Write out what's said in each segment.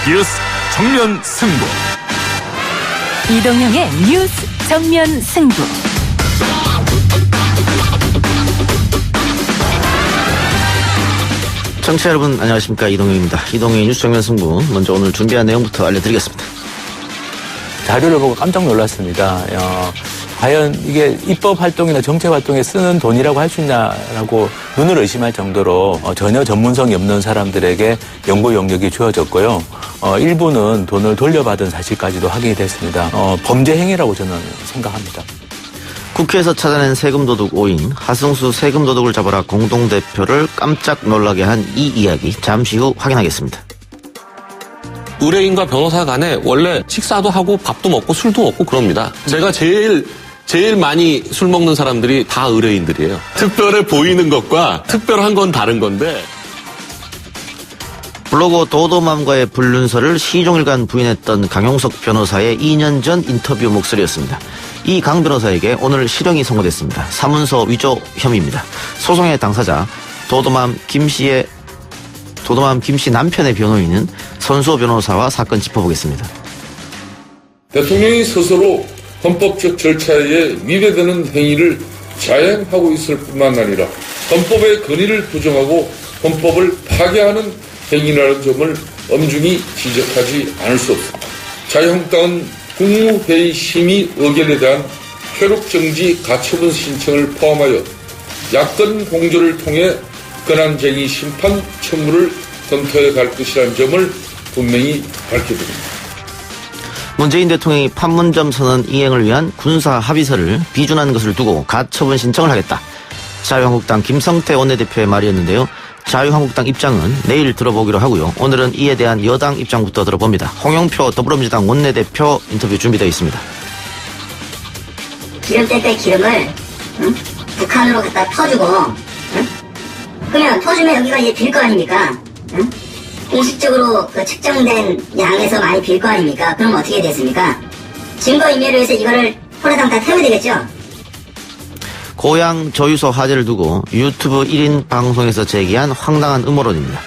뉴스 정면 승부. 이동형의 뉴스 정면 승부. 청취자 여러분 안녕하십니까, 이동형입니다. 이동형의 뉴스 정면 승부, 먼저 오늘 준비한 내용부터 알려드리겠습니다. 자료를 보고 깜짝 놀랐습니다. 과연 이게 입법 활동이나 정책 활동에 쓰는 돈이라고 할 수 있냐라고 눈을 의심할 정도로 전혀 전문성이 없는 사람들에게 연구 영역이 주어졌고요. 일부는 돈을 돌려받은 사실까지도 확인이 됐습니다. 범죄 행위라고 저는 생각합니다. 국회에서 찾아낸 세금도둑 5인 하승수 세금도둑을 잡아라 공동대표를 깜짝 놀라게 한 이 이야기 잠시 후 확인하겠습니다. 의뢰인과 변호사 간에 원래 식사도 하고 밥도 먹고 술도 먹고 그럽니다. 제가 제일 많이 술 먹는 사람들이 다 의뢰인들이에요. 특별해 보이는 것과 특별한 건 다른 건데. 블로거 도도맘과의 불륜설을 시종일관 부인했던 강용석 변호사의 2년 전 인터뷰 목소리였습니다. 이 강 변호사에게 오늘 실형이 선고됐습니다. 사문서 위조 혐의입니다. 소송의 당사자 도도맘 김씨 남편의 변호인은 선수호 변호사와 사건 짚어보겠습니다. 대통령이 스스로 헌법적 절차에 위배되는 행위를 자행하고 있을 뿐만 아니라 헌법의 권위를 부정하고 헌법을 파괴하는 행위라는 점을 엄중히 지적하지 않을 수 없습니다. 자유한국당은 국무회의 심의 의결에 대한 효력정지 가처분 신청을 포함하여 야권 공조를 통해 권한쟁의 심판 청구를 검토해 갈 것이라는 점을 분명히 밝혀드립니다. 문재인 대통령이 판문점 선언 이행을 위한 군사 합의서를 비준한 것을 두고 가처분 신청을 하겠다. 자유한국당 김성태 원내대표의 말이었는데요. 자유한국당 입장은 내일 들어보기로 하고요. 오늘은 이에 대한 여당 입장부터 들어봅니다. 홍영표 더불어민주당 원내대표 인터뷰 준비되어 있습니다. 기름때 기름을 북한으로 갖다 터주고 그러면 터주면 여기가 이제 빌 거 아닙니까? 공식적으로 그 측정된 양에서 많이 빌 거 아닙니까? 그럼 어떻게 됐습니까? 증거인멸을 위해서 이거를 홀라당 다 태워야 되겠죠? 고향 조유소 화재를 두고 유튜브 1인 방송에서 제기한 황당한 음모론입니다.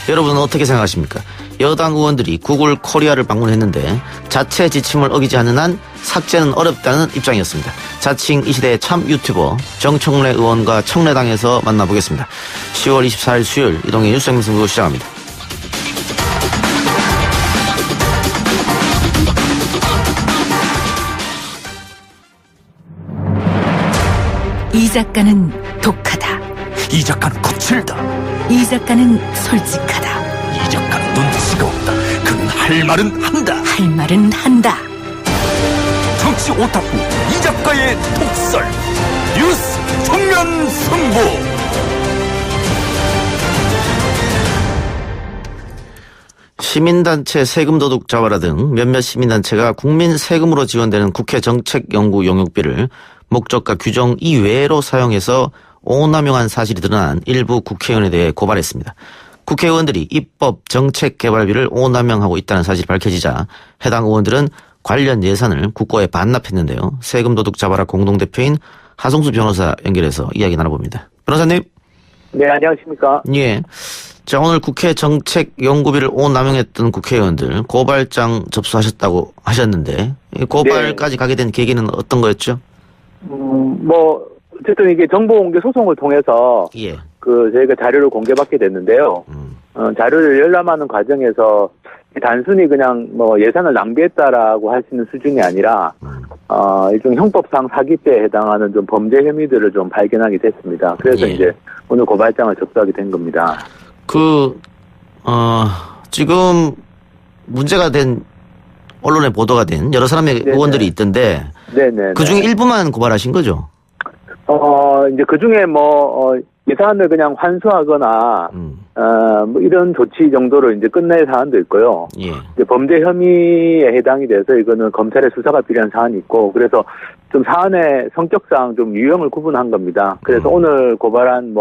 여러분은 어떻게 생각하십니까? 여당 의원들이 구글 코리아를 방문했는데 자체 지침을 어기지 않는 한 삭제는 어렵다는 입장이었습니다. 자칭 이 시대의 참 유튜버 정청래 의원과 청래당에서 만나보겠습니다. 10월 24일 수요일 이동의 뉴스 정면 승부 시작합니다. 이 작가는 독하다. 이 작가는 거칠다. 이 작가는 솔직하다. 이 작가는 눈치가 없다. 그는 할 말은 한다. 할 말은 한다. 정치 오타쿠 이 작가의 독설. 뉴스 정면 승부. 시민단체 세금도둑 잡아라 등 몇몇 시민단체가 국민 세금으로 지원되는 국회 정책연구 용역비를 목적과 규정 이외로 사용해서 오남용한 사실이 드러난 일부 국회의원에 대해 고발했습니다. 국회의원들이 입법 정책 개발비를 오남용하고 있다는 사실이 밝혀지자 해당 의원들은 관련 예산을 국고에 반납했는데요. 세금도둑 잡아라 공동대표인 하승수 변호사 연결해서 이야기 나눠봅니다. 변호사님. 네, 안녕하십니까. 예. 자, 오늘 국회 정책연구비를 오남용했던 국회의원들 고발장 접수하셨다고 하셨는데 고발까지 네. 가게 된 계기는 어떤 거였죠? 어쨌든 이게 정보 공개 소송을 통해서 예. 저희가 자료를 공개받게 됐는데요. 자료를 열람하는 과정에서 단순히 그냥 예산을 낭비했다라고 할 수 있는 수준이 아니라 일종의 형법상 사기죄에 해당하는 좀 범죄 혐의들을 좀 발견하게 됐습니다. 그래서 예. 이제 오늘 고발장을 접수하게 된 겁니다. 지금 문제가 된 언론에 보도가 된 여러 사람의 네네. 의원들이 있던데 네네. 그 중에 일부만 고발하신 거죠? 이제 그 중에 예산을 그냥 환수하거나 이런 조치 정도로 이제 끝낼 사안도 있고요. 예. 이제 범죄 혐의에 해당이 돼서 이거는 검찰의 수사가 필요한 사안이 있고 그래서 좀 사안의 성격상 좀 유형을 구분한 겁니다. 그래서 오늘 고발한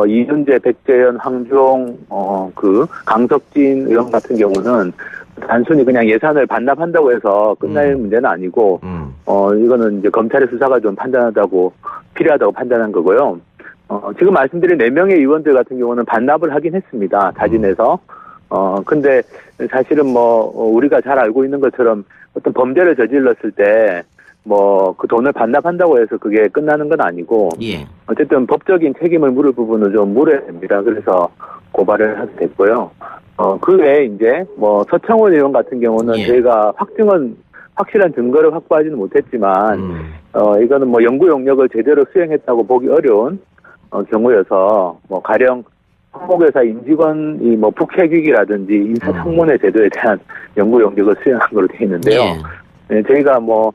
이준재, 백재현, 황주홍, 강석진 의원 같은 경우는 단순히 그냥 예산을 반납한다고 해서 끝날 문제는 아니고, 이거는 이제 검찰의 수사가 좀 필요하다고 판단한 거고요. 지금 말씀드린 4명의 의원들 같은 경우는 반납을 하긴 했습니다. 자진해서. 근데 사실은 뭐 우리가 잘 알고 있는 것처럼 어떤 범죄를 저질렀을 때 뭐 그 돈을 반납한다고 해서 그게 끝나는 건 아니고 예. 어쨌든 법적인 책임을 물을 부분은 좀 물어야 됩니다. 그래서 고발을 하게 됐고요. 그 외에 이제 뭐 서청원 의원 같은 경우는 예. 저희가 확실한 증거를 확보하지는 못했지만 이거는 뭐 연구 용역을 제대로 수행했다고 보기 어려운 경우여서 뭐 가령 항목회사 임직원이 뭐 북핵위기라든지 인사청문회 제도에 대한 연구 용역을 수행한 걸로 되어 있는데요. 예. 네, 저희가 뭐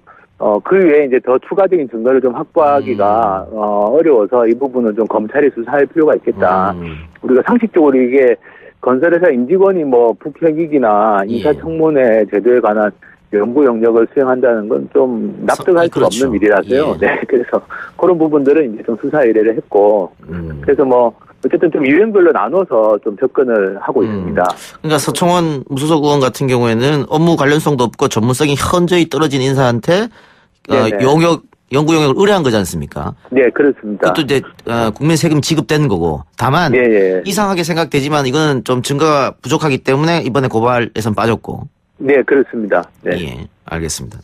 그 외에 이제 더 추가적인 증거를 좀 확보하기가 어려워서 이 부분은 좀 검찰이 수사할 필요가 있겠다. 우리가 상식적으로 이게 건설회사 임직원이 뭐 북핵위기나 인사청문회 제도에 관한 연구 영역을 수행한다는 건 좀 납득할 수가 그렇죠. 없는 일이라서요. 예. 네, 그래서 그런 부분들은 이제 좀 수사 의뢰를 했고, 그래서 뭐 어쨌든 좀 유형별로 나눠서 좀 접근을 하고 있습니다. 그러니까 서청원 무소속 의원 같은 경우에는 업무 관련성도 없고 전문성이 현저히 떨어진 인사한테 네네. 연구 용역을 의뢰한 거지 않습니까? 네, 그렇습니다. 그것도 이제 국민 세금 지급된 거고. 다만 예. 이상하게 생각되지만 이거는 좀 증거가 부족하기 때문에 이번에 고발에선 빠졌고. 네, 그렇습니다. 네. 예, 알겠습니다.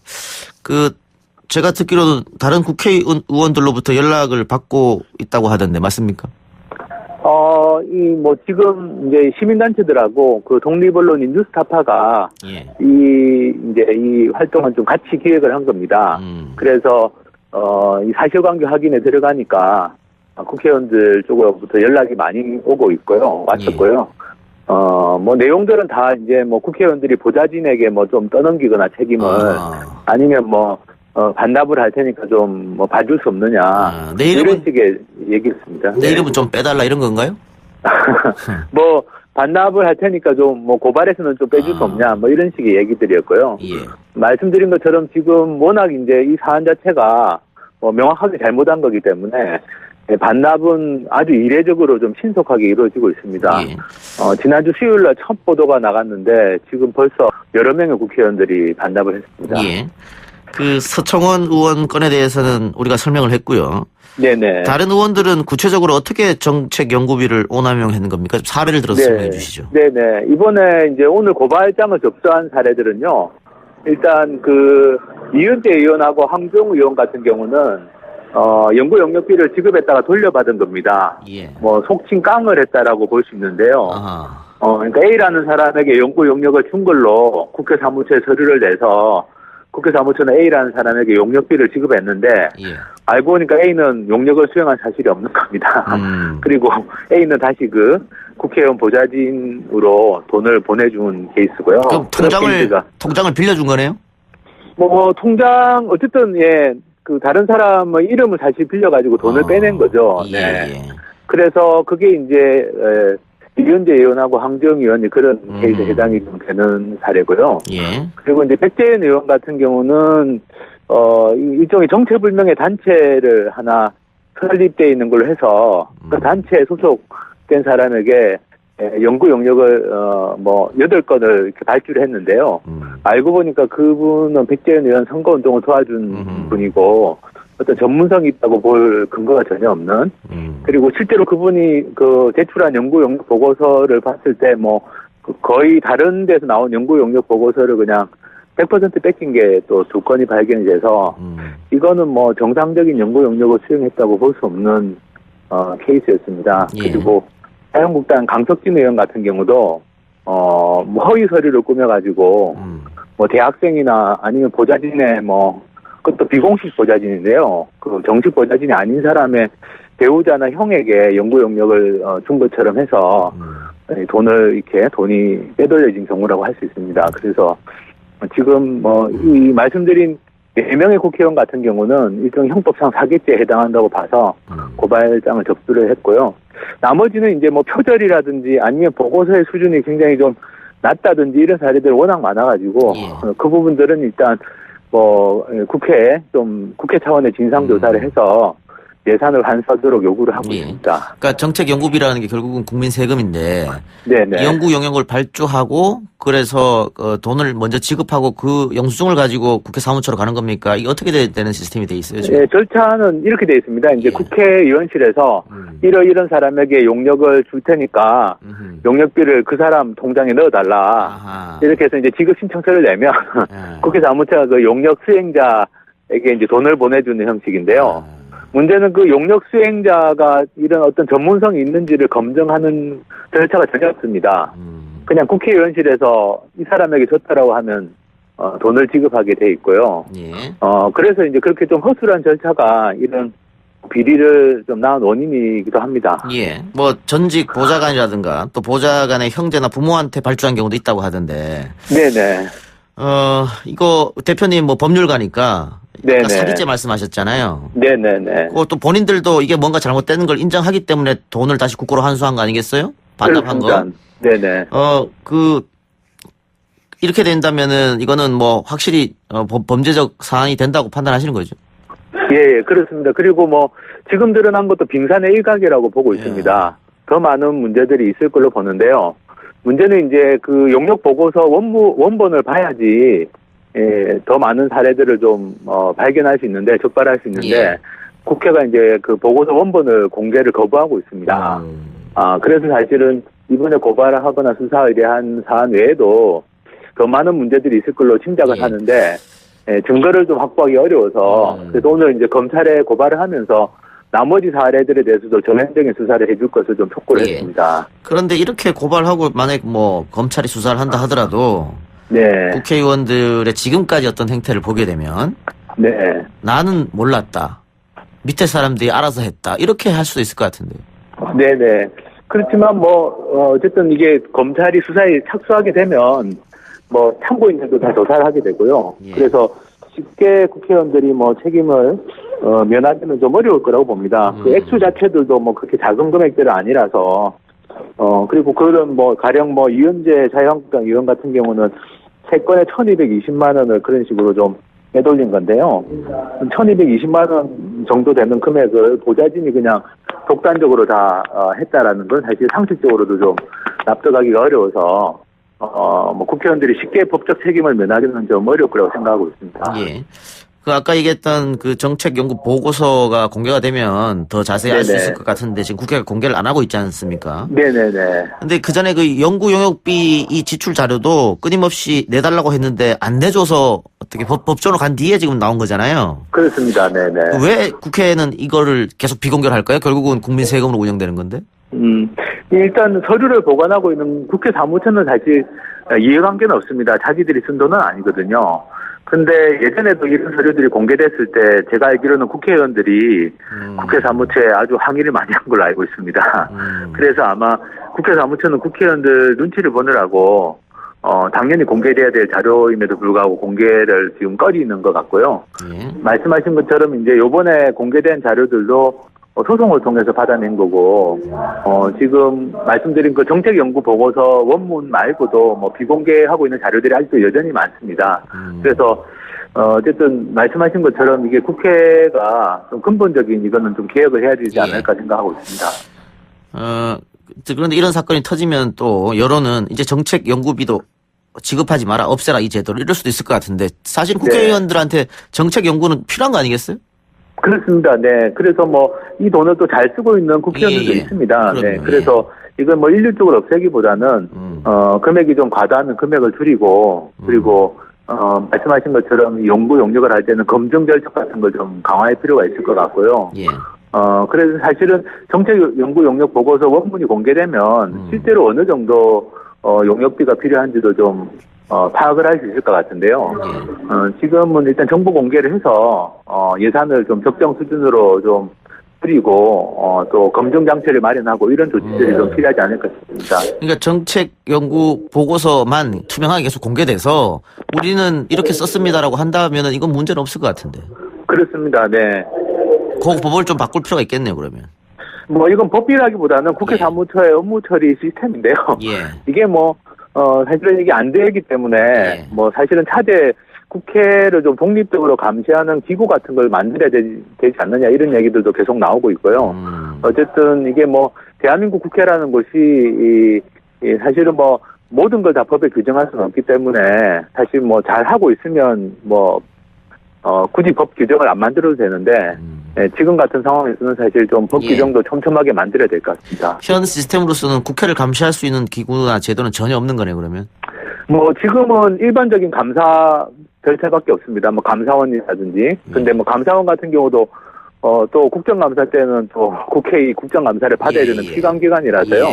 제가 듣기로도 다른 국회의원들로부터 연락을 받고 있다고 하던데 맞습니까? 지금 이제 시민단체들하고 그 독립언론인 뉴스타파가 예. 이 활동은 좀 같이 기획을 한 겁니다. 그래서, 이 사실관계 확인에 들어가니까 국회의원들 쪽으로부터 연락이 많이 오고 있고요. 왔었고요. 뭐 내용들은 다 이제 뭐 국회의원들이 보좌진에게 뭐 좀 떠넘기거나 책임을 아니면 뭐 반납을 할 테니까 좀 뭐 봐줄 수 없느냐. 내 이름은, 이런 식의 얘기였습니다. 내 이름은 좀 빼달라 이런 건가요? 뭐 반납을 할 테니까 좀 뭐 고발해서는 좀 빼줄 수 없냐 뭐 이런 식의 얘기들이었고요. 예. 말씀드린 것처럼 지금 워낙 이제 이 사안 자체가 뭐 명확하게 잘못한 거기 때문에 반납은 아주 이례적으로 좀 신속하게 이루어지고 있습니다. 예. 지난주 수요일날 첫 보도가 나갔는데 지금 벌써 여러 명의 국회의원들이 반납을 했습니다. 예. 그 서청원 의원 건에 대해서는 우리가 설명을 했고요. 네네. 다른 의원들은 구체적으로 어떻게 정책 연구비를 오남용했는 겁니까? 사례를 들어서 설명해 주시죠. 네네. 이번에 이제 오늘 고발장을 접수한 사례들은요. 일단 그 이은재 의원하고 황정 의원 같은 경우는 연구 영역비를 지급했다가 돌려받은 겁니다. 예. 뭐 속칭 깡을 했다라고 볼 수 있는데요. 그러니까 A라는 사람에게 연구 영역을 준 걸로 국회 사무처에 서류를 내서 국회 사무처는 A라는 사람에게 용역비를 지급했는데 예. 알고 보니까 A는 용역을 수행한 사실이 없는 겁니다. 그리고 A는 다시 그 국회의원 보좌진으로 돈을 보내준 케이스고요. 그럼 통장을 빌려준 거네요? 통장 어쨌든 그 다른 사람의 이름을 다시 빌려가지고 돈을 빼낸 거죠. 예, 네. 예. 그래서 그게 이제 이현재 의원하고 황정 의원이 그런 케이스에 해당이 좀 되는 사례고요. 예. 그리고 이제 백재현 의원 같은 경우는 일종의 정체불명의 단체를 하나 설립되어 있는 걸로 해서 그 단체에 소속된 사람에게 연구 영역을 8건을 이렇게 발주를 했는데요. 알고 보니까 그분은 백재현 의원 선거운동을 도와준 분이고 어떤 전문성이 있다고 볼 근거가 전혀 없는. 그리고 실제로 그분이 그 제출한 연구 영역 보고서를 봤을 때 거의 다른 데서 나온 연구 영역 보고서를 그냥 100% 뺏긴 게 또 2건이 발견이 돼서 이거는 정상적인 연구 영역을 수행했다고 볼 수 없는 케이스였습니다. 예. 그리고 자유한국당 강석진 의원 같은 경우도 허위 서류를 꾸며가지고 대학생이나 아니면 보좌진의 그것도 비공식 보좌진인데요. 그 정식 보좌진이 아닌 사람의 배우자나 형에게 연구 영역을 준 것처럼 해서 돈이 빼돌려진 경우라고 할 수 있습니다. 그래서 지금 이 말씀드린 4명의 국회의원 같은 경우는 일종의 형법상 사기죄에 해당한다고 봐서 고발장을 접수를 했고요. 나머지는 이제 표절이라든지 아니면 보고서의 수준이 굉장히 좀 낮다든지 이런 사례들이 워낙 많아가지고 그 부분들은 일단 국회 차원의 진상조사를 해서 예산을 환수하도록 요구를 하고 예. 있습니다. 그러니까 정책연구비라는 게 결국은 국민 세금인데 네네. 연구 영역을 발주하고 그래서 돈을 먼저 지급하고 그 영수증을 가지고 국회 사무처로 가는 겁니까? 이게 어떻게 되는 시스템이 돼 있어요? 지금? 네, 절차는 이렇게 되어 있습니다. 이제 예. 국회의원실에서 이런 사람에게 용역을 줄 테니까 용역비를 그 사람 통장에 넣어달라. 아하. 이렇게 해서 이제 지급 신청서를 내면 예. 국회 사무처가 그 용역 수행자에게 이제 돈을 보내주는 형식인데요. 문제는 그 용역 수행자가 이런 어떤 전문성이 있는지를 검증하는 절차가 전혀 없습니다. 그냥 국회의원실에서 이 사람에게 줬다라고 하면 돈을 지급하게 돼 있고요. 예. 그래서 이제 그렇게 좀 허술한 절차가 이런 비리를 좀 낳은 원인이기도 합니다. 예. 뭐 전직 보좌관이라든가 또 보좌관의 형제나 부모한테 발주한 경우도 있다고 하던데. 네네. 이거 대표님 뭐 법률가니까 네네. 아까 사기죄 말씀하셨잖아요. 네네네. 또 본인들도 이게 뭔가 잘못되는 걸 인정하기 때문에 돈을 다시 국고로 환수한 거 아니겠어요? 반납한 거. 그렇습니다. 네네. 이렇게 된다면은 이거는 뭐 확실히 범죄적 사안이 된다고 판단하시는 거죠? 예, 그렇습니다. 그리고 뭐 지금 드러난 것도 빙산의 일각이라고 보고 있습니다. 더 많은 문제들이 있을 걸로 보는데요. 문제는 이제 그 용역 보고서 원본을 봐야지 더 많은 사례들을 좀 발견할 수 있는데 적발할 수 있는데 예. 국회가 이제 그 보고서 원본을 공개를 거부하고 있습니다. 그래서 사실은 이번에 고발을 하거나 수사 의뢰한 사안 외에도 더 많은 문제들이 있을 걸로 짐작을 예. 하는데 증거를 좀 확보하기 어려워서 그래서 오늘 이제 검찰에 고발을 하면서 나머지 사례들에 대해서도 전면적인 수사를 해줄 것을 좀 촉구를 예. 했습니다. 그런데 이렇게 고발하고 만약 뭐 검찰이 수사를 한다 하더라도 네, 국회의원들의 지금까지 어떤 행태를 보게 되면 네, 나는 몰랐다. 밑에 사람들이 알아서 했다. 이렇게 할 수도 있을 것 같은데. 네, 네. 그렇지만 뭐 어쨌든 이게 검찰이 수사에 착수하게 되면 뭐 참고인들도 다 조사를 하게 되고요. 예. 그래서 쉽게 국회의원들이 뭐 책임을 면하기는 좀 어려울 거라고 봅니다. 그 액수 자체들도 뭐 그렇게 작은 금액들은 아니라서 그리고 그런 뭐 가령 뭐 이은재 자유한국당 의원 같은 경우는 3건에 1,220만 원을 그런 식으로 좀 빼돌린 건데요. 1,220만 원 정도 되는 금액을 보좌진이 그냥 독단적으로 다 했다라는 건 사실 상식적으로도 좀 납득하기가 어려워서 뭐 국회의원들이 쉽게 법적 책임을 면하기는 좀 어려울 거라고 생각하고 있습니다. 예. 그 아까 얘기했던 그 정책 연구 보고서가 공개가 되면 더 자세히 알 수 네네. 있을 것 같은데 지금 국회가 공개를 안 하고 있지 않습니까? 네네네. 근데 그 전에 그 연구 용역비 이 지출 자료도 끊임없이 내달라고 했는데 안 내줘서 어떻게 법정으로 간 뒤에 지금 나온 거잖아요. 그렇습니다. 네네. 왜 국회는 이거를 계속 비공개를 할까요? 결국은 국민 세금으로 운영되는 건데. 일단 서류를 보관하고 있는 국회 사무처는 사실 이해관계는 없습니다. 자기들이 쓴 돈은 아니거든요. 근데 예전에도 이런 서류들이 공개됐을 때 제가 알기로는 국회의원들이 국회 사무처에 아주 항의를 많이 한 걸로 알고 있습니다. 그래서 아마 국회 사무처는 국회의원들 눈치를 보느라고 당연히 공개돼야 될 자료임에도 불구하고 공개를 지금 꺼리는 것 같고요. 예. 말씀하신 것처럼 이제 요번에 공개된 자료들도 소송을 통해서 받아낸 거고, 지금 말씀드린 그 정책연구 보고서 원문 말고도 뭐 비공개하고 있는 자료들이 아직도 여전히 많습니다. 그래서, 어쨌든 말씀하신 것처럼 이게 국회가 좀 근본적인 이거는 좀 개혁을 해야 되지 않을까 생각하고 있습니다. 그런데 이런 사건이 터지면 또 여론은 이제 정책 연구비도 지급하지 마라, 없애라 이 제도를 이럴 수도 있을 것 같은데 사실 국회의원들한테 정책 연구는 필요한 거 아니겠어요? 그렇습니다. 네. 그래서 뭐, 이 돈을 또 잘 쓰고 있는 국회의원들도 예, 예. 있습니다. 그럼요, 네. 예. 그래서 이건 뭐 일률적으로 없애기보다는, 금액이 좀 과다하면 금액을 줄이고, 그리고, 말씀하신 것처럼 연구 용역을 할 때는 검증 절차 같은 걸 좀 강화할 필요가 있을 것 같고요. 예. 그래서 사실은 정책 연구 용역 보고서 원문이 공개되면 실제로 어느 정도, 용역비가 필요한지도 좀, 파악을 할 수 있을 것 같은데요. 지금은 일단 정보 공개를 해서 예산을 좀 적정 수준으로 좀 줄이고 또 검증 장치를 마련하고 이런 조치들이 좀 필요하지 않을까 싶습니다. 그러니까 정책 연구 보고서만 투명하게 계속 공개돼서 우리는 이렇게 썼습니다라고 한다면은 이건 문제는 없을 것 같은데. 그렇습니다. 네. 그 법을 좀 바꿀 필요가 있겠네요, 그러면. 뭐 이건 법이라기보다는 국회 사무처의 업무 처리 시스템인데요. 예. 이게 뭐 사실은 이게 안 되기 때문에 예. 뭐 사실은 차제 국회를 좀 독립적으로 감시하는 기구 같은 걸 만들어야 되지 않느냐 이런 얘기들도 계속 나오고 있고요. 어쨌든 이게 뭐 대한민국 국회라는 곳이 사실은 뭐 모든 걸 다 법에 규정할 수는 없기 때문에 사실 뭐 잘 하고 있으면 뭐 굳이 법 규정을 안 만들어도 되는데 지금 같은 상황에서는 사실 좀 법 규정도 촘촘하게 만들어야 될 것 같습니다. 현 시스템으로서는 국회를 감시할 수 있는 기구나 제도는 전혀 없는 거네요, 그러면. 뭐 지금은 일반적인 감사 절차밖에 없습니다. 뭐 감사원이라든지. 근데 뭐 감사원 같은 경우도 또 국정감사 때는 또 국회의 국정감사를 받아야 되는 피감기관이라서요.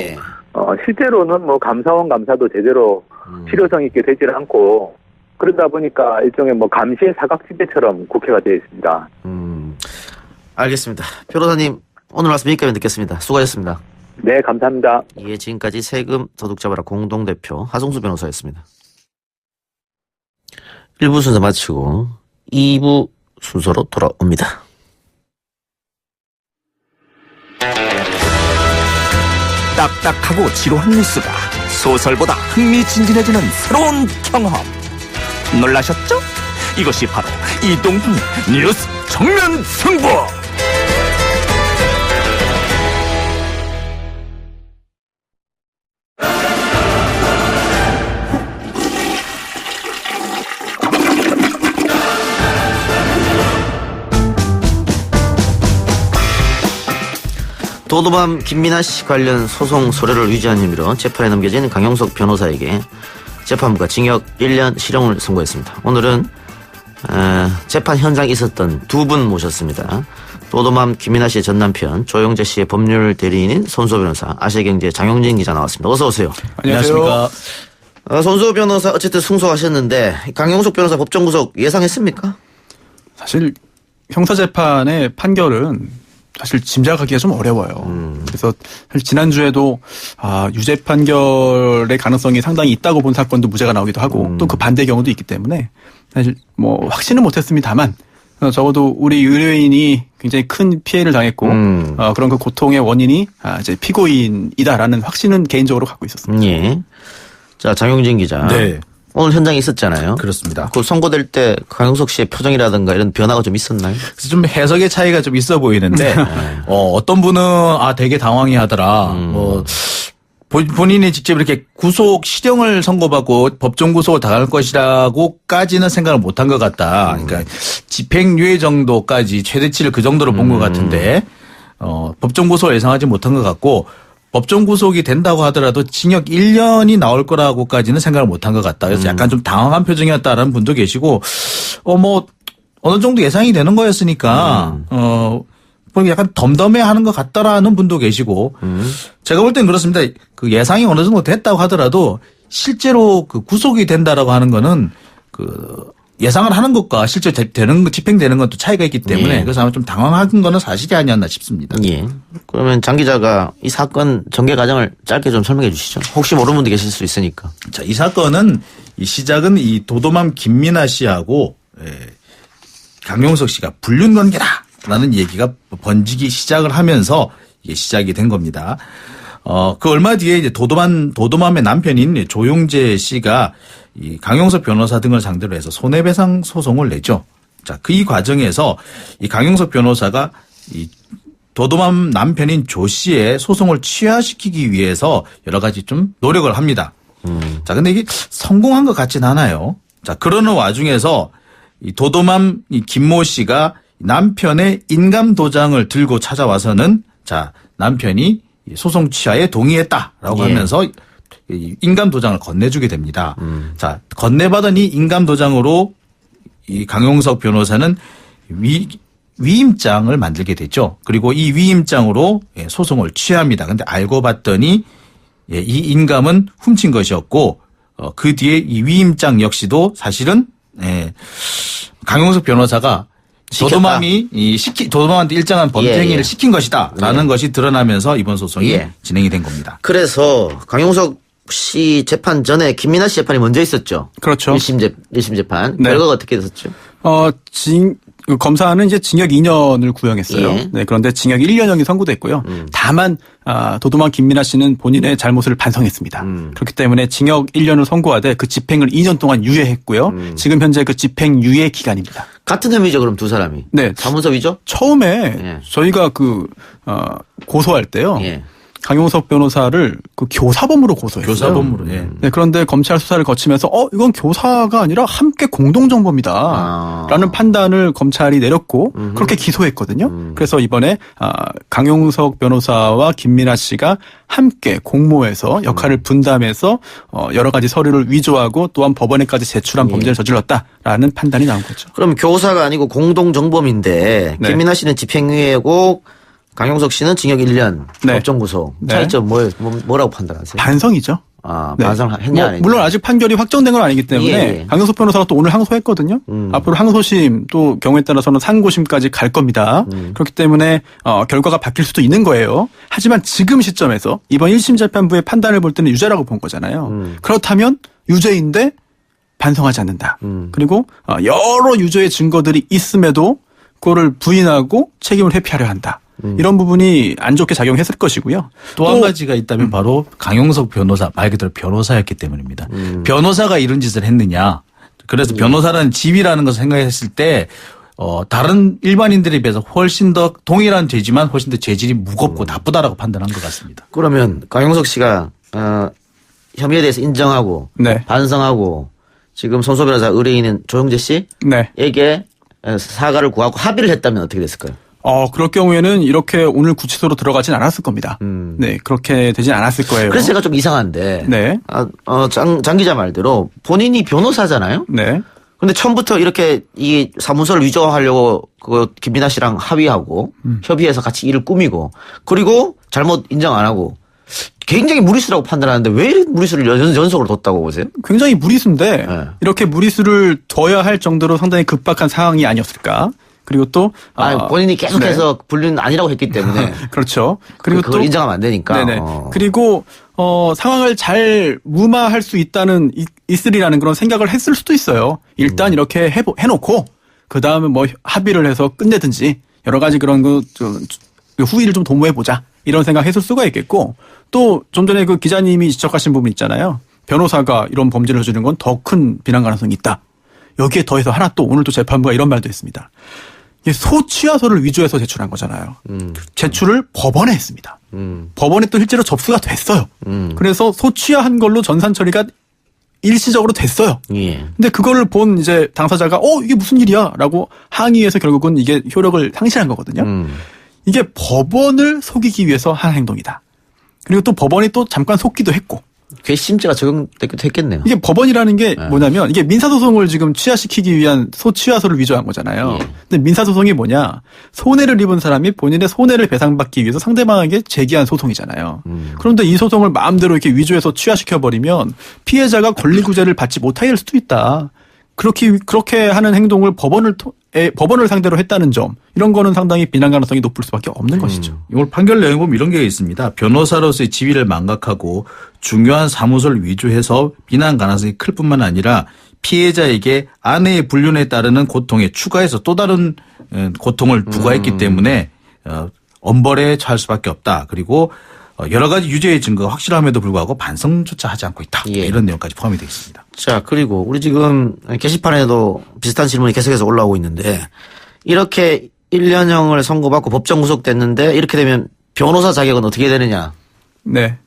실제로는 뭐 감사원 감사도 제대로 실효성 있게 되질 않고 그러다 보니까 일종의 뭐 감시의 사각지대처럼 국회가 되어 있습니다. 알겠습니다. 변호사님, 오늘 말씀 여기까지 듣겠습니다. 수고하셨습니다. 네, 감사합니다. 예, 지금까지 세금 도둑 잡아라 공동대표 하성수 변호사였습니다. 1부 순서 마치고 2부 순서로 돌아옵니다. 딱딱하고 지루한 뉴스가 소설보다 흥미진진해지는 새로운 경험. 놀라셨죠? 이것이 바로 이동훈 뉴스 정면 승부. 도도밤 김민아 씨 관련 소송 소료를 위조한 혐의로 재판에 넘겨진 강용석 변호사에게 재판부가 징역 1년 실형을 선고했습니다. 오늘은 재판 현장에 있었던 두 분 모셨습니다. 도도맘 김민아 씨의 전남편 조영재 씨의 법률 대리인인 손수호 변호사, 아시아경제 장용진 기자 나왔습니다. 어서 오세요. 안녕하십니까. 손수호 변호사 어쨌든 승소하셨는데 강용석 변호사 법정 구속 예상했습니까? 사실 형사재판의 판결은 사실 짐작하기가 좀 어려워요. 그래서 사실 지난주에도 유죄 판결의 가능성이 상당히 있다고 본 사건도 무죄가 나오기도 하고 또 그 반대 경우도 있기 때문에 사실 뭐 확신은 못했습니다만 적어도 우리 의뢰인이 굉장히 큰 피해를 당했고 그런 그 고통의 원인이 이제 피고인이다라는 확신은 개인적으로 갖고 있었습니다. 예. 자, 장용진 기자. 네. 오늘 현장에 있었잖아요. 그렇습니다. 그 선고될 때 강용석 씨의 표정이라든가 이런 변화가 좀 있었나요? 그래서 좀 해석의 차이가 좀 있어 보이는데 어떤 분은 되게 당황해 하더라. 본인이 직접 이렇게 구속 실형을 선고받고 법정 구속을 당할 것이라고까지는 생각을 못한 것 같다. 그러니까 집행유예 정도까지 최대치를 그 정도로 본 것 같은데 법정 구속을 예상하지 못한 것 같고 법정 구속이 된다고 하더라도 징역 1년이 나올 거라고까지는 생각을 못한 것 같다. 그래서 약간 좀 당황한 표정이었다라는 분도 계시고 뭐 어느 정도 예상이 되는 거였으니까 뭐 약간 덤덤해하는 것 같다라는 분도 계시고 제가 볼 땐 그렇습니다. 그 예상이 어느 정도 됐다고 하더라도 실제로 그 구속이 된다라고 하는 거는 그 예상을 하는 것과 실제 집행되는 건 또 차이가 있기 때문에 그래서 아마 좀 당황한 거는 사실이 아니었나 싶습니다. 예. 그러면 장 기자가 이 사건 전개 과정을 짧게 좀 설명해 주시죠. 혹시 모르는 분도 계실 수 있으니까. 자, 이 사건은 이 시작은 이 도도맘 김민아 씨하고 강용석 씨가 불륜 관계다라는 얘기가 번지기 시작을 하면서 이게 시작이 된 겁니다. 그 얼마 뒤에 이제 도도맘의 남편인 조용재 씨가 이 강용석 변호사 등을 상대로 해서 손해배상 소송을 냈죠. 자, 이 과정에서 이 강용석 변호사가 이 도도맘 남편인 조 씨의 소송을 취하시키기 위해서 여러 가지 좀 노력을 합니다. 자, 근데 이게 성공한 것 같진 않아요. 자, 그러는 와중에서 이 도도맘 이 김모 씨가 남편의 인감 도장을 들고 찾아와서는 자, 남편이 소송 취하에 동의했다라고 하면서 인감 도장을 건네주게 됩니다. 자, 건네받은 이 인감 도장으로 이 강용석 변호사는 위임장을 만들게 됐죠. 그리고 이 위임장으로 소송을 취합니다. 근데 알고 봤더니 이 인감은 훔친 것이었고 그 뒤에 이 위임장 역시도 사실은 강용석 변호사가 도도맘한테 일정한 범죄행위를 시킨 것이다라는 것이 드러나면서 이번 소송이 진행이 된 겁니다. 그래서 강용석 씨 재판 전에 김민아 씨 재판이 먼저 있었죠. 그렇죠. 1심 재판. 네. 결과가 어떻게 됐었죠? 그 검사는 이제 징역 2년을 구형했어요. 예. 네, 그런데 징역 1년형이 선고됐고요. 다만 도도만 김민아 씨는 본인의 잘못을 반성했습니다. 그렇기 때문에 징역 1년을 선고하되 그 집행을 2년 동안 유예했고요. 지금 현재 그 집행 유예 기간입니다. 같은 혐의죠, 그럼 두 사람이. 네. 사문서 위조? 처음에 예. 저희가 고소할 때요. 예. 강용석 변호사를 그 교사범으로 고소했어요. 교사범으로. 예. 네, 그런데 검찰 수사를 거치면서 이건 교사가 아니라 함께 공동정범이다. 라는 판단을 검찰이 내렸고 그렇게 기소했거든요. 그래서 이번에 강용석 변호사와 김민아 씨가 함께 공모해서 역할을 분담해서 여러 가지 서류를 위조하고 또한 법원에까지 제출한 범죄를 저질렀다라는 판단이 나온 거죠. 그럼 교사가 아니고 공동정범인데 네. 김민아 씨는 집행유예고 강용석 씨는 징역 1년 네. 법정 구속. 네. 차이점 뭐라고 판단하세요? 반성이죠. 아, 네. 반성했냐 안 했냐? 물론 아직 판결이 확정된 건 아니기 때문에 예. 강용석 변호사가 또 오늘 항소했거든요. 앞으로 항소심 또 경우에 따라서는 상고심까지 갈 겁니다. 그렇기 때문에 결과가 바뀔 수도 있는 거예요. 하지만 지금 시점에서 이번 1심 재판부의 판단을 볼 때는 유죄라고 본 거잖아요. 그렇다면 유죄인데 반성하지 않는다. 그리고 여러 유죄의 증거들이 있음에도 그거를 부인하고 책임을 회피하려 한다. 이런 부분이 안 좋게 작용했을 것이고요. 또 한 가지가 있다면 바로 강용석 변호사, 말 그대로 변호사였기 때문입니다. 변호사가 이런 짓을 했느냐. 그래서 변호사라는 지위라는 것을 생각했을 때 다른 일반인들에 비해서 훨씬 더 동일한 죄지만 훨씬 더 죄질이 무겁고 나쁘다라고 판단한 것 같습니다. 그러면 강용석 씨가 혐의에 대해서 인정하고 네. 반성하고 지금 손소 변호사 의뢰인인 조영재 씨에게 사과를 구하고 합의를 했다면 어떻게 됐을까요? 그럴 경우에는 이렇게 오늘 구치소로 들어가진 않았을 겁니다. 네, 그렇게 되진 않았을 거예요. 그래서 제가 좀 이상한데. 네. 장 기자 말대로 본인이 변호사잖아요? 네. 근데 처음부터 이렇게 이 사문서를 위조하려고 김민아 씨랑 합의하고 협의해서 같이 일을 꾸미고 그리고 잘못 인정 안 하고 굉장히 무리수라고 판단하는데 왜 이런 무리수를 연속으로 뒀다고 보세요? 굉장히 무리수인데 네. 이렇게 무리수를 둬야 할 정도로 상당히 급박한 상황이 아니었을까? 그리고 또 본인이 계속해서 분류는 아니라고 했기 때문에 그렇죠. 그리고 그걸 또 인정하면 안 되니까. 네네. 그리고 상황을 잘 무마할 수 있으리라는 그런 생각을 했을 수도 있어요. 일단 이렇게 해놓고 그 다음에 뭐 합의를 해서 끝내든지 여러 가지 그런 후위를 좀 도모해 보자 이런 생각했을 수가 있겠고 또 좀 전에 그 기자님이 지적하신 부분 있잖아요. 변호사가 이런 범죄를 저지른 건 더 큰 비난 가능성이 있다. 여기에 더해서 하나 또 오늘 또 재판부가 이런 말도 했습니다. 소취하서를 위조해서 제출한 거잖아요. 제출을 법원에 했습니다. 법원에 또 실제로 접수가 됐어요. 그래서 소취한 걸로 전산 처리가 일시적으로 됐어요. 예. 근데 그거를 본 이제 당사자가 이게 무슨 일이야라고 항의해서 결국은 이게 효력을 상실한 거거든요. 이게 법원을 속이기 위해서 한 행동이다. 그리고 또 법원이 또 잠깐 속기도 했고. 괘씸죄가 적용되기도 했겠네요. 이게 법원이라는 게 뭐냐면 이게 민사소송을 지금 취하시키기 위한 소취하서를 위조한 거잖아요. 예. 근데 민사소송이 뭐냐. 손해를 입은 사람이 본인의 손해를 배상받기 위해서 상대방에게 제기한 소송이잖아요. 그런데 이 소송을 마음대로 이렇게 위조해서 취하시켜버리면 피해자가 권리구제를 받지 못하게 될 수도 있다. 그렇게 하는 행동을 법원을 상대로 했다는 점 이런 거는 상당히 비난 가능성이 높을 수밖에 없는 것이죠. 이걸 판결 내용에 보면 이런 게 있습니다. 변호사로서의 지위를 망각하고 중요한 사무소를 위조해서 비난 가능성이 클 뿐만 아니라 피해자에게 아내의 불륜에 따르는 고통에 추가해서 또 다른 고통을 부과했기 때문에 엄벌에 처할 수밖에 없다. 그리고 여러 가지 유죄의 증거가 확실함에도 불구하고 반성조차 하지 않고 있다. 예. 이런 내용까지 포함이 되어 있습니다. 자, 그리고 우리 지금 게시판에도 비슷한 질문이 계속해서 올라오고 있는데 이렇게 1년형을 선고받고 법정 구속됐는데 이렇게 되면 변호사 자격은 어떻게 되느냐? 네.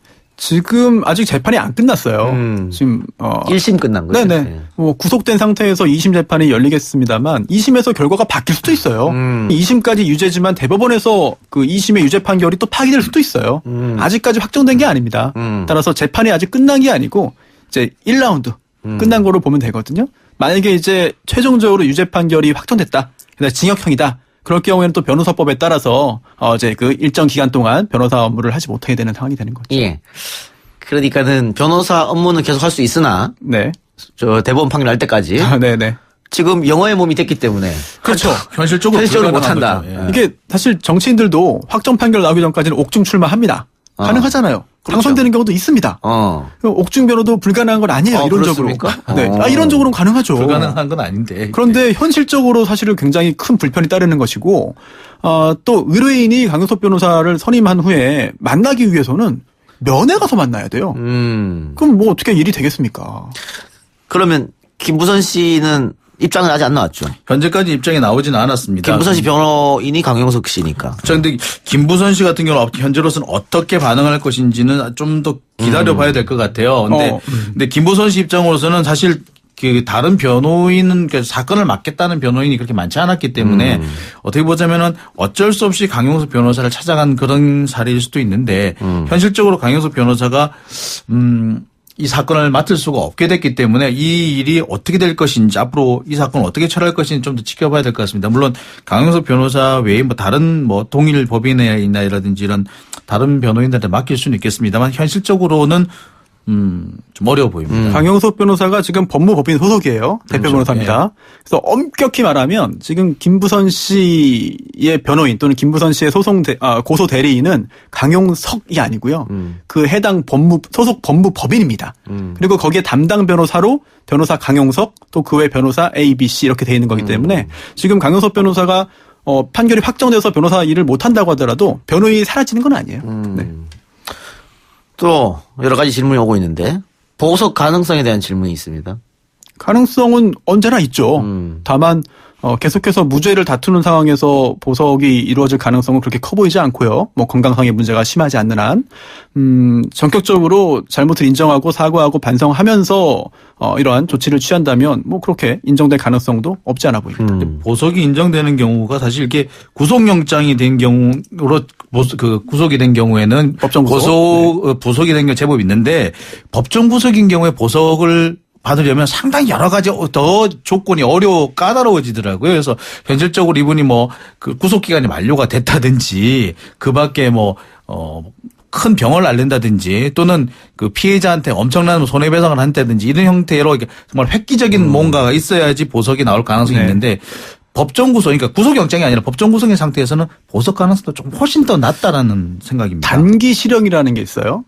지금 아직 재판이 안 끝났어요. 지금 1심 끝난 거죠. 네네. 네. 구속된 상태에서 2심 재판이 열리겠습니다만 2심에서 결과가 바뀔 수도 있어요. 2심까지 유죄지만 대법원에서 그 2심의 유죄 판결이 또 파기될 수도 있어요. 아직까지 확정된 게 아닙니다. 따라서 재판이 아직 끝난 게 아니고 이제 1라운드 끝난 거로 보면 되거든요. 만약에 이제 최종적으로 유죄 판결이 확정됐다. 그다음에 징역형이다. 그럴 경우에는 또 변호사법에 따라서 이제 그 일정 기간 동안 변호사 업무를 하지 못하게 되는 상황이 되는 거죠. 예. 그러니까는 변호사 업무는 계속 할 수 있으나 네. 저 대법원 판결 날 때까지 네네. 지금 영어의 몸이 됐기 때문에 그렇죠. 현실적으로 못한다. 거죠. 예. 이게 사실 정치인들도 확정 판결 나오기 전까지는 옥중 출마합니다. 가능하잖아요. 당선되는 경우도 있습니다. 옥중 변호도 불가능한 건 아니에요. 이론적으로. 그렇습니까? 네. 이론적으로는 가능하죠. 불가능한 건 아닌데. 그런데 현실적으로 사실은 굉장히 큰 불편이 따르는 것이고 또 의뢰인이 강용석 변호사를 선임한 후에 만나기 위해서는 면회 가서 만나야 돼요. 그럼 뭐 어떻게 일이 되겠습니까? 그러면 김부선 씨는 입장은 아직 안 나왔죠. 현재까지 입장이 나오지는 않았습니다. 김부선 씨 변호인이 강용석 씨니까. 그런데 김부선 씨 같은 경우는 현재로서는 어떻게 반응할 것인지는 좀 더 기다려봐야 될 것 같아요. 근데 김부선 씨 입장으로서는 사실 그 다른 변호인은 사건을 맡겠다는 변호인이 그렇게 많지 않았기 때문에 어떻게 보자면은 어쩔 수 없이 강용석 변호사를 찾아간 그런 사례일 수도 있는데 현실적으로 강용석 변호사가 이 사건을 맡을 수가 없게 됐기 때문에 이 일이 어떻게 될 것인지 앞으로 이 사건을 어떻게 처리할 것인지 좀 더 지켜봐야 될 것 같습니다. 물론 강용석 변호사 외에 뭐 다른 뭐 동일 법인이라든지 이런 다른 변호인들한테 맡길 수는 있겠습니다만 현실적으로는 좀 어려워 보입니다. 강용석 변호사가 지금 법무법인 소속이에요. 대표 그렇죠. 변호사입니다. 그래서 엄격히 말하면 지금 김부선 씨의 변호인 또는 김부선 씨의 고소 대리인은 강용석이 아니고요. 그 해당 소속 법무법인입니다. 그리고 거기에 담당 변호사로 변호사 강용석 또 그 외 변호사 A, B, C 이렇게 돼 있는 거기 때문에 지금 강용석 변호사가 판결이 확정돼서 변호사 일을 못한다고 하더라도 변호인이 사라지는 건 아니에요. 네. 또 여러 가지 질문이 오고 있는데 보석 가능성에 대한 질문이 있습니다. 가능성은 언제나 있죠. 다만 계속해서 무죄를 다투는 상황에서 보석이 이루어질 가능성은 그렇게 커 보이지 않고요. 뭐 건강상의 문제가 심하지 않는 한 전격적으로 잘못을 인정하고 사과하고 반성하면서 이러한 조치를 취한다면 뭐 그렇게 인정될 가능성도 없지 않아 보입니다. 보석이 인정되는 경우가 사실 이렇게 구속영장이 된 경우로 구속이 된 경우에는 법정 구속 보석이 된 경우 제법 있는데 법정 구속인 경우에 보석을 받으려면 상당히 여러 가지 더 조건이 까다로워지더라고요. 그래서 현실적으로 이분이 뭐 그 구속 기간이 만료가 됐다든지 그 밖에 큰 병을 앓는다든지 또는 그 피해자한테 엄청난 손해배상을 한다든지 이런 형태로 정말 획기적인 뭔가가 있어야지 보석이 나올 가능성이 있는데 법정 구속, 그러니까 구속영장이 아니라 법정 구속인 상태에서는 보석 가능성도 좀 훨씬 더 낮다라는 생각입니다. 단기 실형이라는 게 있어요.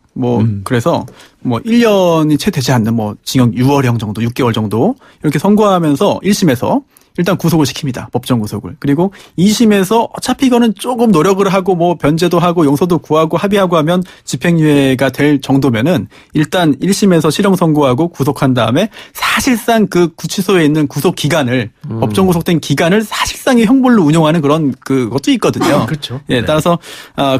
그래서 1년이 채 되지 않는 징역 6월형 정도, 6개월 정도 이렇게 선고하면서 1심에서 일단 구속을 시킵니다. 법정 구속을. 그리고 2심에서 어차피 이거는 조금 노력을 하고 변제도 하고 용서도 구하고 합의하고 하면 집행유예가 될 정도면은 일단 1심에서 실형 선고하고 구속한 다음에 사실상 그 구치소에 있는 구속 기간을 법정 구속된 기간을 사실상의 형벌로 운용하는 그런 그것도 있거든요. 그렇죠. 예, 따라서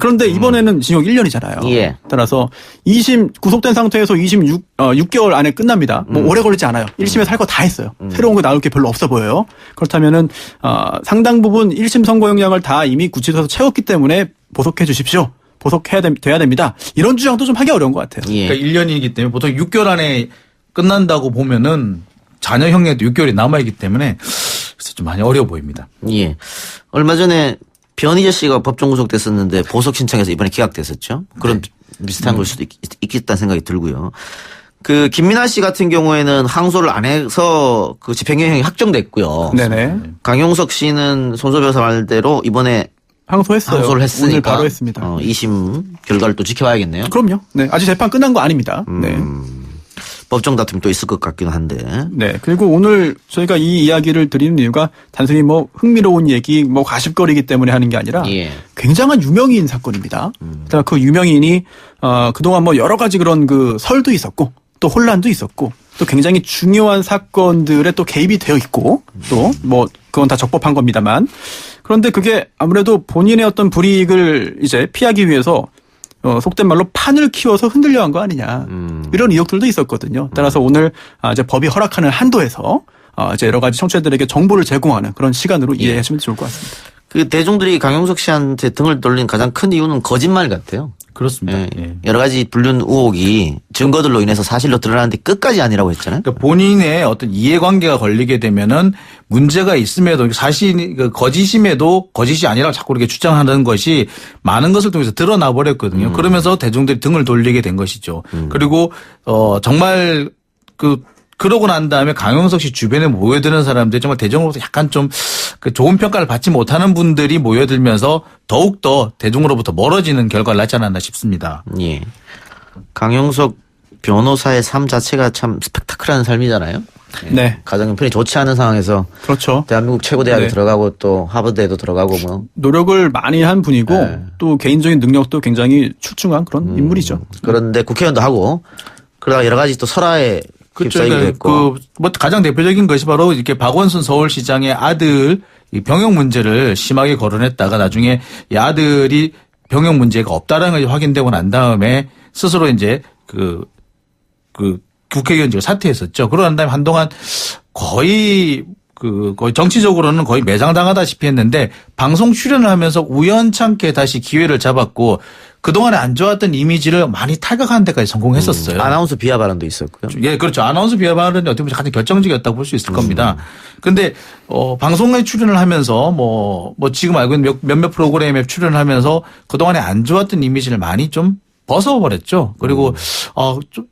그런데 이번에는 징역 1년이잖아요. 예. 따라서 2심 구속된 상태에서 2심 6개월 안에 끝납니다. 오래 걸리지 않아요. 1심에서 할 거 다 했어요. 새로운 거 나올 게 별로 없어 보여요. 그렇다면은 상당 부분 1심 선고 역량을 다 이미 구치소에서 채웠기 때문에 보석해 주십시오. 돼야 됩니다. 이런 주장도 좀 하기 어려운 것 같아요. 예. 그러니까 1년이기 때문에 보통 6개월 안에 끝난다고 보면은 자녀형에도 6개월이 남아있기 때문에 그래서 좀 많이 어려워 보입니다. 예. 얼마 전에 변희재 씨가 법정 구속됐었는데 보석 신청해서 이번에 기각됐었죠. 그런 비슷한 걸 수도 있겠다는 생각이 들고요. 그 김민아 씨 같은 경우에는 항소를 안 해서 그 집행유예형이 확정됐고요. 네네. 강용석 씨는 손소 변호사 말대로 이번에 항소했어요. 항소를 했으니까 오늘 바로 했습니다. 2심 결과를 또 지켜봐야겠네요. 그럼요. 네. 아직 재판 끝난 거 아닙니다. 네. 법정 다툼이 또 있을 것 같기는 한데. 네. 그리고 오늘 저희가 이 이야기를 드리는 이유가 단순히 흥미로운 얘기, 가십거리이기 때문에 하는 게 아니라 예. 굉장한 유명인 사건입니다. 그러니까 그 유명인이 그동안 여러 가지 그런 설도 있었고 또 혼란도 있었고 또 굉장히 중요한 사건들에 또 개입이 되어 있고 또 그건 다 적법한 겁니다만 그런데 그게 아무래도 본인의 어떤 불이익을 이제 피하기 위해서 속된 말로 판을 키워서 흔들려 한 거 아니냐 이런 의혹들도 있었거든요. 따라서 오늘 이제 법이 허락하는 한도에서 이제 여러 가지 청취자들에게 정보를 제공하는 그런 시간으로 이해하시면 좋을 것 같습니다. 그 대중들이 강용석 씨한테 등을 돌린 가장 큰 이유는 거짓말 같아요. 그렇습니다. 예. 여러 가지 불륜 의혹이 증거들로 인해서 사실로 드러나는데 끝까지 아니라고 했잖아요. 그러니까 본인의 어떤 이해관계가 걸리게 되면은 문제가 있음에도 사실 거짓임에도 거짓이 아니라고 자꾸 이렇게 주장하는 것이 많은 것을 통해서 드러나 버렸거든요. 그러면서 대중들이 등을 돌리게 된 것이죠. 그리고 정말 그러고 난 다음에 강용석 씨 주변에 모여드는 사람들이 정말 대중으로부터 약간 좀 좋은 평가를 받지 못하는 분들이 모여들면서 더욱더 대중으로부터 멀어지는 결과를 낳지 않았나 싶습니다. 예. 강용석 변호사의 삶 자체가 참 스펙타클한 삶이잖아요. 네. 가정 형편이 좋지 않은 상황에서 그렇죠. 대한민국 최고 대학에 네. 들어가고 또 하버드에도 들어가고 뭐 노력을 많이 한 분이고 네. 또 개인적인 능력도 굉장히 출중한 그런 인물이죠. 그런데 국회의원도 하고 그러다가 여러 가지 또 설화에 그렇죠. 휩싸이기도 했고 뭐 가장 대표적인 것이 바로 이렇게 박원순 서울시장의 아들 이 병역 문제를 심하게 거론했다가 나중에 이 아들이 병역 문제가 없다라는 것이 확인되고 난 다음에 스스로 이제 그 국회의원직을 사퇴했었죠. 그러고 난 다음에 한동안 거의 정치적으로는 거의 매장당하다시피 했는데 방송 출연을 하면서 우연찮게 다시 기회를 잡았고 그동안에 안 좋았던 이미지를 많이 탈각하는 데까지 성공했었어요. 아나운서 비하 발언도 있었고요. 예, 그렇죠. 아나운서 비하 발언이 어떻게 보면 가장 결정적이었다고 볼 수 있을 겁니다. 근데, 방송에 출연을 하면서 지금 알고 있는 몇몇 프로그램에 출연을 하면서 그동안에 안 좋았던 이미지를 많이 좀 벗어버렸죠. 그리고,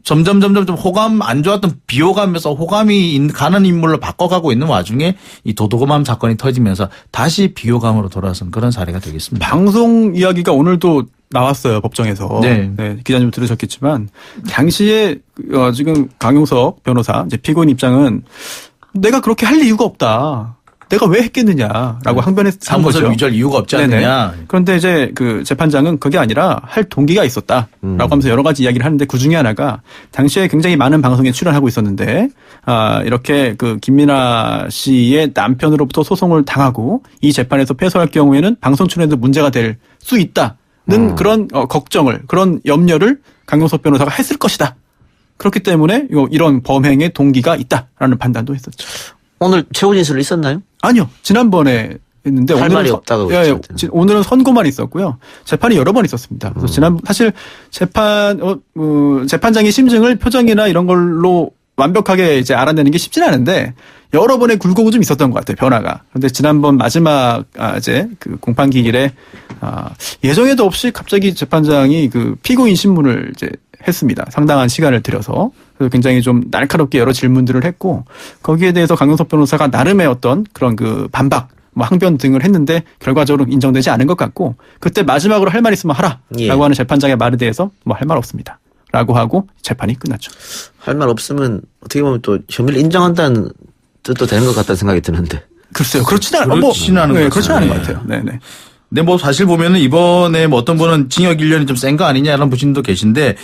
점점 좀 호감, 안 좋았던 비호감에서 호감이 가는 인물로 바꿔가고 있는 와중에 이 도도검함 사건이 터지면서 다시 비호감으로 돌아선 그런 사례가 되겠습니다. 방송 이야기가 오늘도 나왔어요, 법정에서. 네. 기자님 들으셨겠지만 당시에 지금 강용석 변호사 이제 피고인 입장은 내가 그렇게 할 이유가 없다. 내가 왜 했겠느냐라고 항변했던 사무소 거죠. 위조할 이유가 없지 네네. 않느냐. 그런데 이제 그 재판장은 그게 아니라 할 동기가 있었다라고 하면서 여러 가지 이야기를 하는데 그 중에 하나가 당시에 굉장히 많은 방송에 출연하고 있었는데 이렇게 그 김민아 씨의 남편으로부터 소송을 당하고 이 재판에서 패소할 경우에는 방송 출연에도 문제가 될 수 있다는 그런 걱정을 그런 염려를 강용석 변호사가 했을 것이다. 그렇기 때문에 이런 범행의 동기가 있다라는 판단도 했었죠. 오늘 최후 진술 있었나요? 아니요. 지난번에 했는데 할 오늘은 말이 없다고 예, 그랬죠. 오늘은 선고만 있었고요. 재판이 여러 번 있었습니다. 그래서 사실 재판장의 심증을 표정이나 이런 걸로 완벽하게 이제 알아내는 게 쉽지는 않은데 여러 번의 굴곡은 좀 있었던 것 같아요. 변화가. 그런데 지난번 마지막 이제 그 공판 기일에 예정에도 없이 갑자기 재판장이 그 피고인 신문을 이제 했습니다. 상당한 시간을 들여서. 그래서 굉장히 좀 날카롭게 여러 질문들을 했고 거기에 대해서 강용석 변호사가 나름의 어떤 그런 그 반박, 항변 등을 했는데 결과적으로 인정되지 않은 것 같고 그때 마지막으로 할 말 있으면 하라라고 하는 재판장의 말에 대해서 할 말 없습니다. 라고 하고 재판이 끝났죠. 할 말 없으면 어떻게 보면 또 혐의를 인정한다는 뜻도 되는 것 같다는 생각이 드는데. 글쎄요. 그렇지는 않은 그렇지는 않은 것 같아요. 네네. 근데 사실 보면은 이번에 어떤 분은 징역 1년이 좀 센 거 아니냐라는 분도 계신데,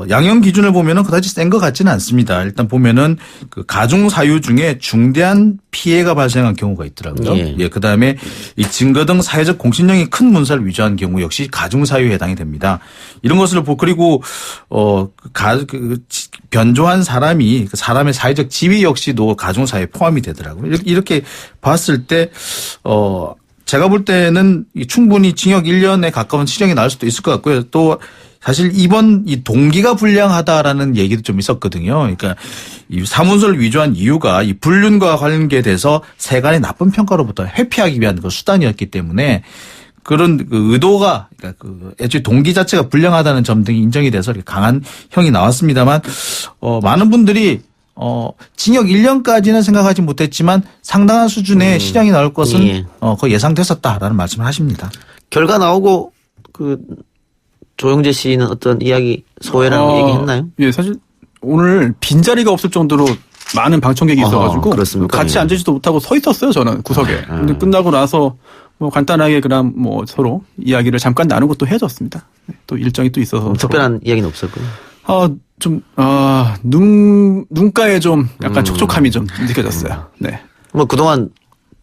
양형 기준을 보면은 그다지 센 것 같지는 않습니다. 일단 보면은 그 가중 사유 중에 중대한 피해가 발생한 경우가 있더라고요. 예. 그 다음에 이 증거 등 사회적 공신력이 큰 문서를 위조한 경우 역시 가중 사유에 해당이 됩니다. 이런 것을 그리고, 변조한 사람이 그 사람의 사회적 지위 역시도 가중 사유에 포함이 되더라고요. 이렇게 봤을 때, 제가 볼 때는 충분히 징역 1년에 가까운 실형이 나올 수도 있을 것 같고요. 또 사실 이번 이 동기가 불량하다라는 얘기도 좀 있었거든요. 그러니까 이 사문서를 위조한 이유가 이 불륜과 관계돼서 세간의 나쁜 평가로부터 회피하기 위한 그 수단이었기 때문에 그런 그 의도가 그러니까 그 애초에 동기 자체가 불량하다는 점 등이 인정이 돼서 이렇게 강한 형이 나왔습니다만 많은 분들이 징역 1년까지는 생각하지 못했지만 상당한 수준의 실형이 나올 것은 거의 예상됐었다라는 말씀을 하십니다. 결과 나오고 조영재 씨는 어떤 이야기 소회라는 얘기 했나요? 예, 사실 오늘 빈자리가 없을 정도로 많은 방청객이 있어가지고 그렇습니까? 같이 앉지도 못하고 서 있었어요. 저는 구석에. 근데 끝나고 나서 간단하게 그냥 서로 이야기를 잠깐 나누고 또 헤어졌습니다. 또 일정이 또 있어서 특별한 이야기는 없었고요. 눈가에 좀 약간 촉촉함이 좀 느껴졌어요. 네. 그동안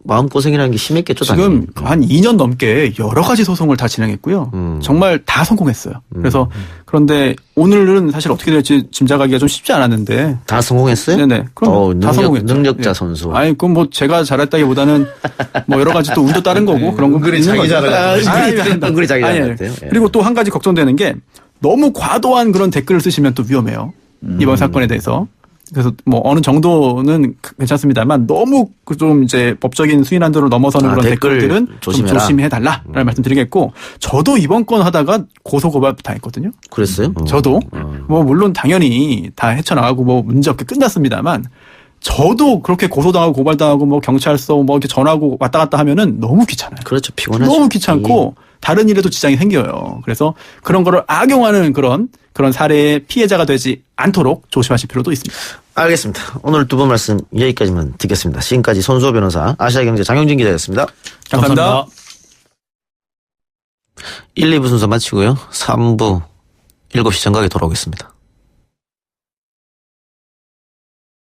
마음고생이라는 게 심했겠죠. 지금 한 2년 넘게 여러 가지 소송을 다 진행했고요. 정말 다 성공했어요. 그래서 그런데 오늘은 사실 어떻게 될지 짐작하기가 좀 쉽지 않았는데. 다 성공했어요? 네네. 그럼 다 성공했죠. 능력자 선수. 아니, 그럼 제가 잘했다기보다는 여러 가지 또 운도 따른 거고 그런 거 은근히 자기 잘하는 은근히 자기 잘하는 것 같아요. 그리고 또 한 가지 걱정되는 게 너무 과도한 그런 댓글을 쓰시면 또 위험해요. 이번 사건에 대해서. 그래서 어느 정도는 괜찮습니다만 너무 좀 이제 법적인 수위난도를 넘어서는 그런 댓글들은 좀 조심해달라라는 말씀 드리겠고 저도 이번 건 하다가 고소고발도 다 했거든요. 그랬어요? 저도 물론 당연히 다 헤쳐나가고 문제없게 끝났습니다만 저도 그렇게 고소당하고 고발당하고 경찰서 이렇게 전화하고 왔다 갔다 하면은 너무 귀찮아요. 그렇죠. 피곤하죠. 너무 귀찮고 다른 일에도 지장이 생겨요. 그래서 그런 거를 악용하는 그런 그런 사례의 피해자가 되지 않도록 조심하실 필요도 있습니다. 알겠습니다. 오늘 두 분 말씀 여기까지만 듣겠습니다. 지금까지 손수호 변호사, 아시아경제 장영진 기자였습니다. 감사합니다. 1, 2부 순서 마치고요. 3부 7시 정각에 돌아오겠습니다.